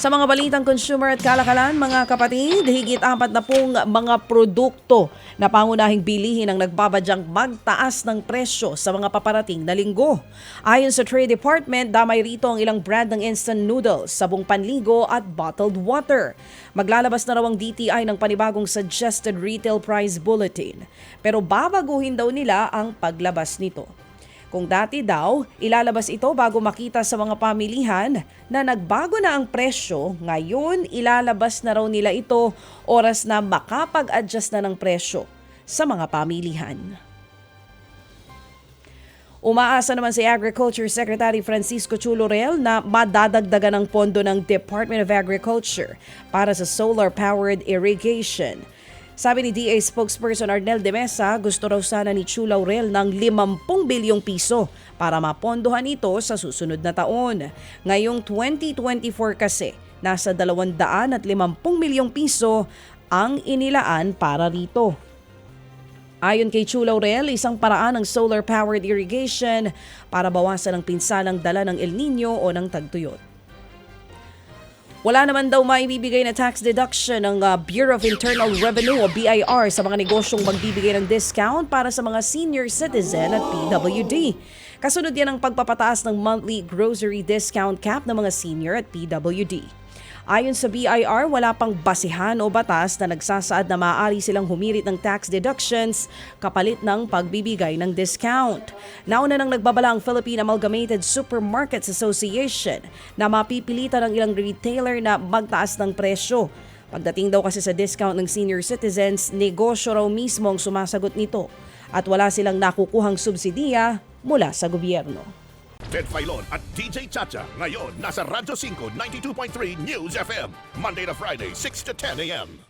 Sa mga balitang consumer at kalakalan, mga kapatid, higit 40 mga produkto na pangunahing bilihin ang nagbabadyang magtaas ng presyo sa mga paparating na linggo. Ayon sa Trade Department, damay rito ang ilang brand ng instant noodles, sabong panligo at bottled water. Maglalabas na raw ang DTI ng panibagong Suggested Retail Price Bulletin. Pero babaguhin daw nila ang paglabas nito. Kung dati daw, ilalabas ito bago makita sa mga pamilihan na nagbago na ang presyo, ngayon ilalabas na raw nila ito oras na makapag-adjust na ng presyo sa mga pamilihan. Umaasa naman si Agriculture Secretary Francisco Chu Laurel na madadagdagan ang pondo ng Department of Agriculture para sa solar-powered irrigation. Sabi ni DA spokesperson Arnel de Mesa, gusto raw sana ni Chu Laurel ng 50 bilyong piso para mapondohan ito sa susunod na taon. Ngayong 2024 kasi, nasa 250 milyong piso ang inilaan para rito. Ayon kay Chu Laurel, isang paraan ng solar-powered irrigation para bawasan ang pinsalang dala ng El Nino o ng tagtuyot. Wala naman daw maibibigay na tax deduction ng Bureau of Internal Revenue o BIR sa mga negosyong magbibigay ng discount para sa mga senior citizen at PWD. Kasunod yan ang pagpapataas ng monthly grocery discount cap ng mga senior at PWD. Ayon sa BIR, wala pang basihan o batas na nagsasaad na maaari silang humirit ng tax deductions kapalit ng pagbibigay ng discount. Nauna nang nagbabala ang Philippine Amalgamated Supermarkets Association na mapipilitan ng ilang retailer na magtaas ng presyo. Pagdating daw kasi sa discount ng senior citizens, negosyo raw mismo ang sumasagot nito at wala silang nakukuhang subsidiya mula sa gobyerno. Ted Filon at DJ Chacha. Ngayon, nasa Radyo 5, 92.3 News FM. Monday to Friday, 6 to 10 a.m.